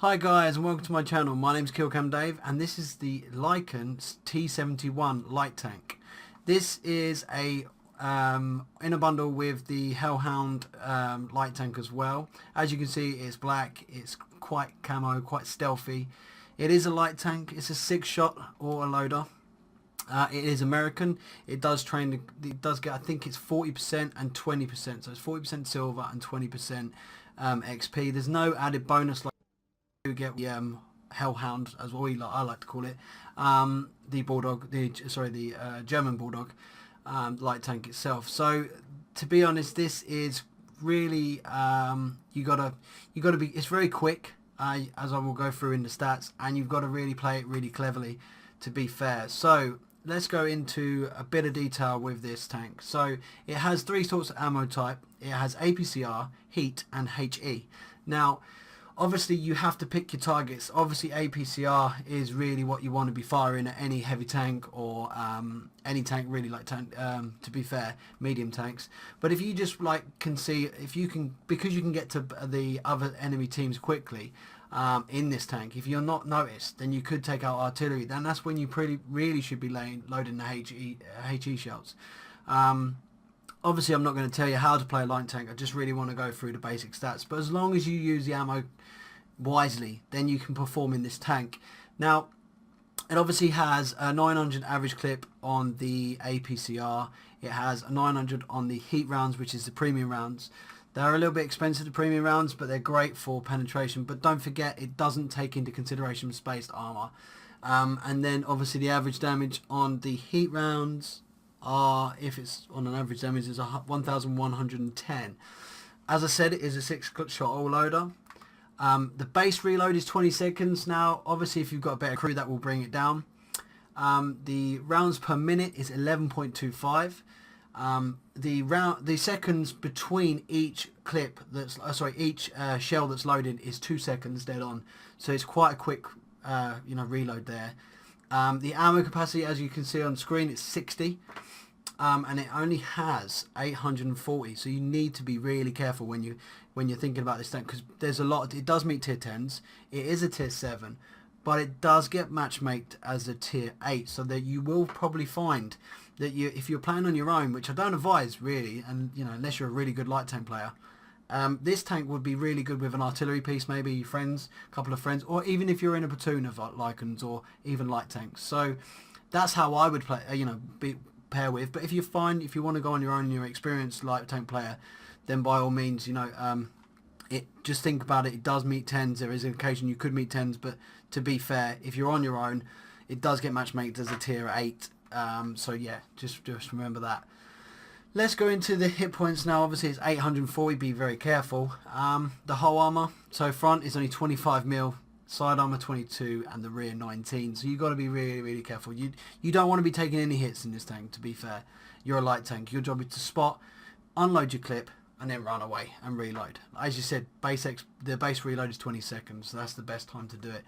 Hi guys and welcome to my channel. My name's Kilcamdave and this is the Lycan T71 light tank. This is a in a bundle with the Hellhound light tank as well. As you can see, it's black, it's quite camo, quite stealthy. It is a light tank, it's a 6-shot autoloader. It is American. It does get, I think it's 40% and 20%, so it's 40% silver and 20% XP. There's no added bonus like you get the Hellhound, as I like to call it, the bulldog, the German bulldog light tank itself. So to be honest, this is really you gotta be. It's very quick, as I will go through in the stats, and you've got to really play it really cleverly to be fair. So let's go into a bit of detail with this tank. So it has three sorts of ammo type. It has APCR, heat, and HE. Now obviously you have to pick your targets. Obviously APCR is really what you want to be firing at any heavy tank or any tank really, like to be fair, medium tanks. But if you just can see, if you can, because you can get to the other enemy teams quickly in this tank, if you're not noticed, then you could take out artillery. Then that's when you really should be loading the HE shells. Obviously I'm not going to tell you how to play a light tank. I just really want to go through the basic stats. But as long as you use the ammo wisely, then you can perform in this tank. Now it obviously has a 900 average clip on the APCR. It has a 900 on the heat rounds, which is the premium rounds. They're a little bit expensive, the premium rounds, but they're great for penetration. But don't forget, it doesn't take into consideration spaced armor. And then obviously the average damage on the heat rounds are, if it's on an average damage, is 1,110. As I said, it is a 6-shot all-loader. The base reload is 20 seconds. Now obviously if you've got a better crew, that will bring it down. The rounds per minute is 11.25. The seconds between each clip that's each shell that's loaded is 2 seconds dead on, so it's quite a quick reload there. The ammo capacity, as you can see on screen, it's 60, and it only has 840, so you need to be really careful when you're thinking about this tank, because there's a lot. It does meet tier 10s, it is a tier 7, but it does get matchmaked as a tier 8, so that you will probably find that if you're playing on your own, which I don't advise really, and unless you're a really good light tank player, this tank would be really good with an artillery piece, maybe your friends, a couple of friends, or even if you're in a platoon of Lycans or even light tanks. So that's how I would play, pair with. But if you want to go on your own and you're an experienced light tank player, then by all means, just think about it. It does meet 10s. There is an occasion you could meet 10s, but to be fair, if you're on your own, it does get matchmaked as a tier 8. So yeah, just remember that. Let's go into the hit points now. Obviously it's 840, be very careful. The whole armor, so front is only 25 mil, side armor 22, and the rear 19. So you've got to be really careful. You don't want to be taking any hits in this tank, to be fair. You're a light tank. Your job is to spot, unload your clip, and then run away and reload. As you said, the base reload is 20 seconds, so that's the best time to do it.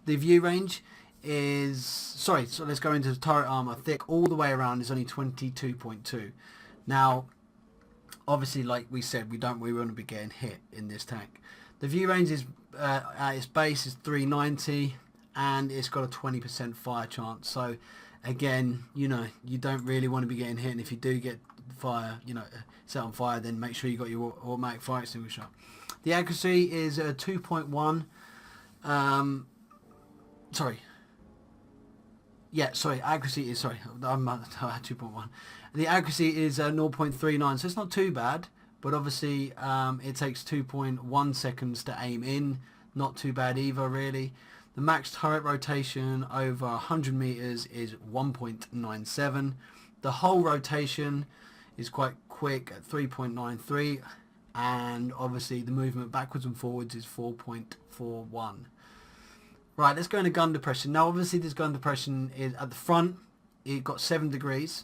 The view range is, so let's go into the turret armor. Thick all the way around is only 22.2. Now obviously, like we said, we want to be getting hit in this tank. The view range is at its base is 390, and it's got a 20% fire chance. So again, you don't really want to be getting hit, and if you do get fire, set on fire, then make sure you got your automatic fire extinguisher. The accuracy is 2.1. Accuracy is, I'm at 2.1. The accuracy is 0.39, so it's not too bad, but obviously it takes 2.1 seconds to aim in. Not too bad either, really. The max turret rotation over 100 meters is 1.97. The whole rotation is quite quick at 3.93, and obviously the movement backwards and forwards is 4.41. Right, let's go into gun depression. Now obviously this gun depression is at the front, it got 7 degrees,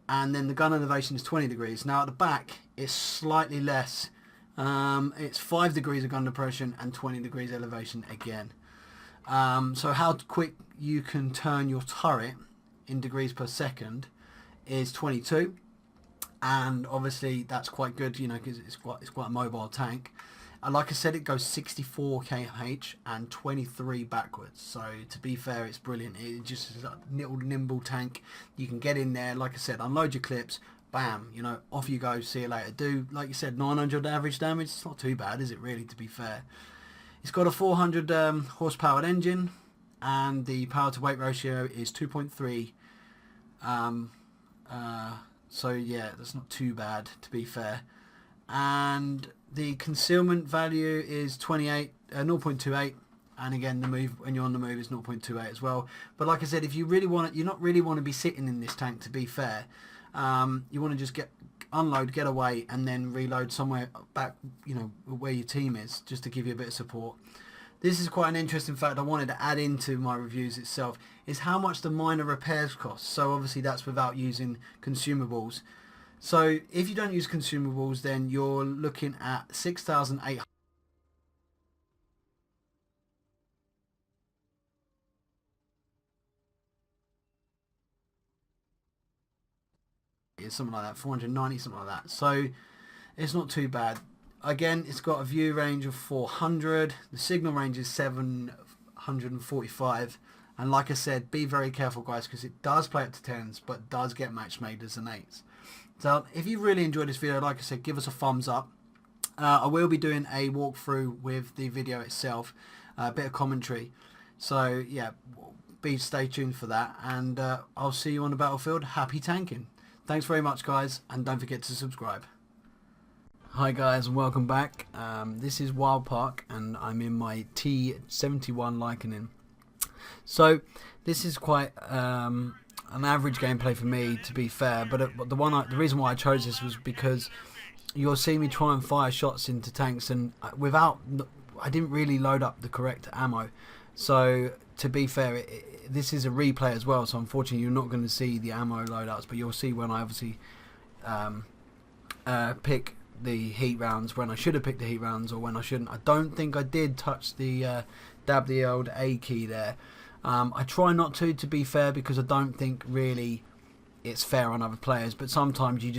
and then the gun elevation is 20 degrees. Now at the back it's slightly less. It's 5 degrees of gun depression and 20 degrees elevation again. So how quick you can turn your turret in degrees per second is 22, and obviously that's quite good, because it's quite a mobile tank. Like I said, it goes 64 kmh and 23 backwards. So to be fair, it's brilliant. It just is a little nimble tank. You can get in there, like I said, unload your clips, bam, you know, off you go, see you later. Do, like you said, 900 average damage. It's not too bad, is it really, to be fair? It's got a 400 horsepower engine, and the power to weight ratio is 2.3. So yeah, that's not too bad, to be fair. And the concealment value is 0.28, and again, the move, when you're on the move, is 0.28 as well. But like I said, if you really want it, you not really want to be sitting in this tank, to be fair. You want to just unload, get away, and then reload somewhere back, you know, where your team is, just to give you a bit of support. This is quite an interesting fact I wanted to add into my reviews itself, is how much the minor repairs cost. So obviously that's without using consumables. So if you don't use consumables, then you're looking at 6,800. Something like that, 490, something like that. So it's not too bad. Again, it's got a view range of 400. The signal range is 745. And like I said, be very careful, guys, because it does play up to 10s, but does get match made as an 8s. So if you really enjoyed this video, like I said, give us a thumbs up. I will be doing a walkthrough with the video itself, a bit of commentary. So yeah, stay tuned for that, and I'll see you on the battlefield. Happy tanking. Thanks very much, guys, and don't forget to subscribe. Hi guys, and welcome back. This is Wild Park, and I'm in my T71 Lycan. So this is quite an average gameplay for me, to be fair. But the reason why I chose this was because you'll see me try and fire shots into tanks, and I didn't really load up the correct ammo. So to be fair, this is a replay as well. So unfortunately, you're not going to see the ammo loadouts, but you'll see when I obviously pick the heat rounds, when I should have picked the heat rounds, or when I shouldn't. I don't think I did touch the dab the old A key there. I try not to be fair, because I don't think really it's fair on other players, but sometimes you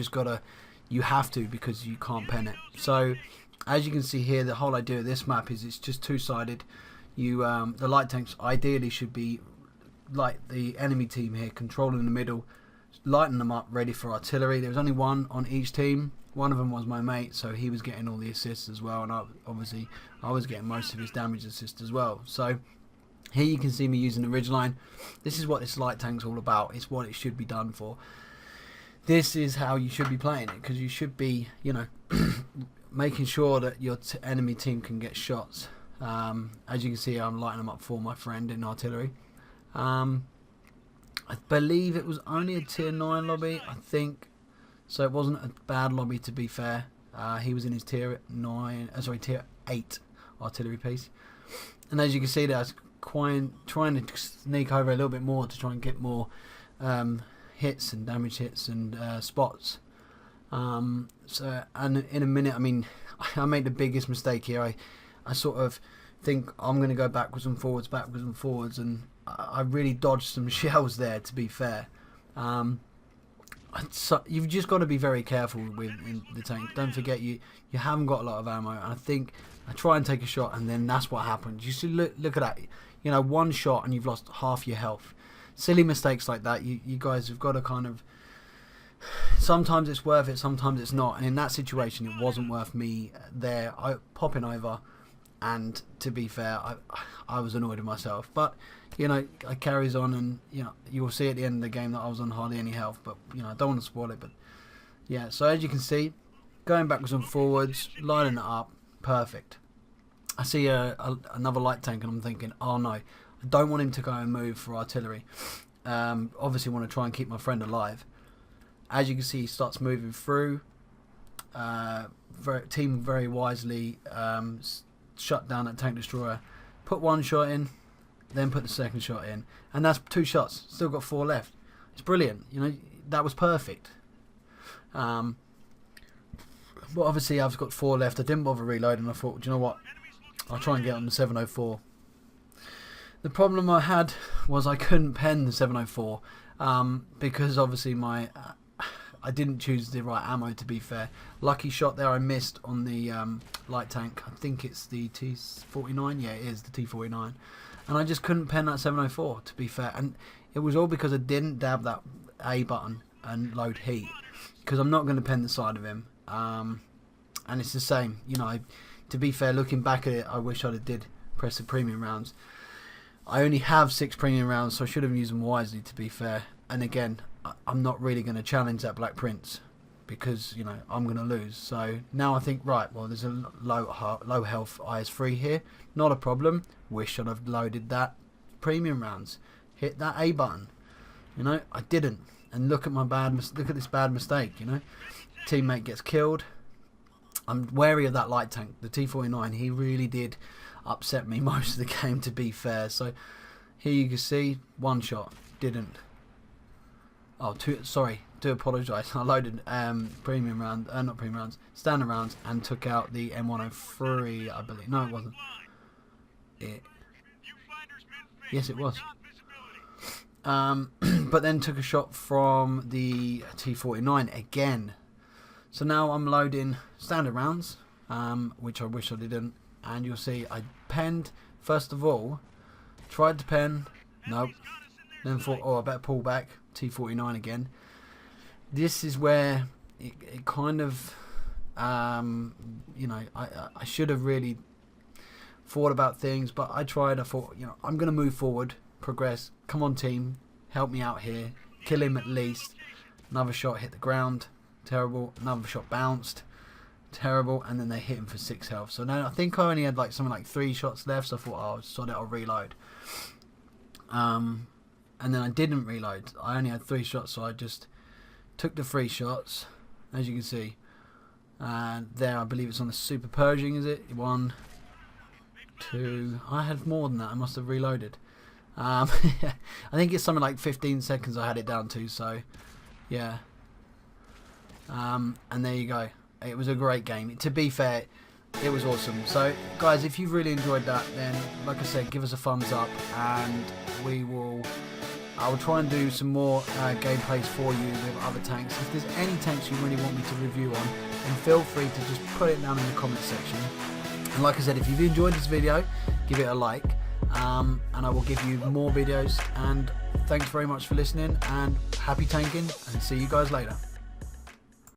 have to, because you can't pen it. So as you can see here, the whole idea of this map is it's just two-sided. The light tanks ideally should be like the enemy team here, controlling the middle, lighting them up, ready for artillery. There was only one on each team. One of them was my mate, so he was getting all the assists as well, and obviously I was getting most of his damage assist as well. So here you can see me using the ridgeline. This is what this light tank's all about. It's what it should be done for. This is how you should be playing it, because you should be, you know, making sure that your enemy team can get shots. As you can see, I'm lighting them up for my friend in artillery. I believe it was only a tier 9 lobby, I think. So it wasn't a bad lobby, to be fair. He was in his tier 8 artillery piece. And as you can see there, I was trying to sneak over a little bit more to try and get more hits and damage hits and spots. And in a minute, I mean, I made the biggest mistake here. I sort of think I'm going to go backwards and forwards, and I really dodged some shells there, to be fair. So you've just got to be very careful with the tank. Don't forget, you haven't got a lot of ammo, and I think I try and take a shot, and then that's what happens. You see, look at that. You know, one shot and you've lost half your health. Silly mistakes like that, you guys have got to kind of... Sometimes it's worth it, sometimes it's not. And in that situation, it wasn't worth me there popping over. And to be fair, I was annoyed with myself. But, you know, I carries on, and, you know, you will see at the end of the game that I was on hardly any health. But, you know, I don't want to spoil it. But, yeah, so as you can see, going backwards and forwards, lining it up, perfect. I see another light tank, and I'm thinking, oh no, I don't want him to go and move for artillery. Obviously want to try and keep my friend alive. As you can see, he starts moving through. Team very wisely shut down that tank destroyer. Put one shot in, then put the second shot in, and that's 2 shots. Still got 4 left. It's brilliant. You know, that was perfect. But obviously I've got 4 left. I didn't bother reloading. I thought, do you know what? I'll try and get on the 704. The problem I had was I couldn't pen the 704 because obviously my I didn't choose the right ammo, to be fair. Lucky shot there I missed on the light tank. I think it's the T71. Yeah, it is the T49. And I just couldn't pen that 704, to be fair. And it was all because I didn't dab that A button and load heat. Because I'm not going to pen the side of him. And it's the same, you know. To be fair, looking back at it, I wish I did press the premium rounds. I only have 6 premium rounds, so I should have used them wisely, to be fair. And again, I'm not really going to challenge that Black Prince because, you know, I'm going to lose. So now I think, right, well, there's a low health IS-3 here. Not a problem. Wish I'd have loaded that premium rounds. Hit that A button. You know, I didn't. And look at this bad mistake, you know. Teammate gets killed. I'm wary of that light tank. The T49, he really did upset me most of the game, to be fair. So here you can see, one shot. Didn't. Oh, sorry, do apologise. I loaded premium round, not premium rounds, standard rounds, and took out the M103, I believe. No, it wasn't. Yes, it was. But then took a shot from the T49 again. So now I'm loading standard rounds, which I wish I didn't. And you'll see I penned, first of all, tried to pen, nope. Then thought, oh, I better pull back, T49 again. This is where it kind of, you know, I should have really thought about things, but I tried. I thought, you know, I'm going to move forward, progress. Come on, team, help me out here. Kill him at least. Another shot hit the ground. Terrible. Another shot bounced. Terrible. And then they hit him for 6 health. So now I think I only had like something like 3 shots left. So I thought, oh, sod it, I'll reload. And then I didn't reload. I only had 3 shots, so I just took the 3 shots, as you can see. And there, I believe it's on the Super Pershing, is it? 1, 2. I had more than that. I must have reloaded. I think it's something like 15 seconds I had it down to. So, yeah. And there you go. It was a great game. To be fair, it was awesome. So, guys, if you've really enjoyed that, then, like I said, give us a thumbs up, and I will try and do some more gameplays for you with other tanks. If there's any tanks you really want me to review on, then feel free to just put it down in the comment section. And like I said, if you've enjoyed this video, give it a like, and I will give you more videos. And thanks very much for listening, and happy tanking, and see you guys later.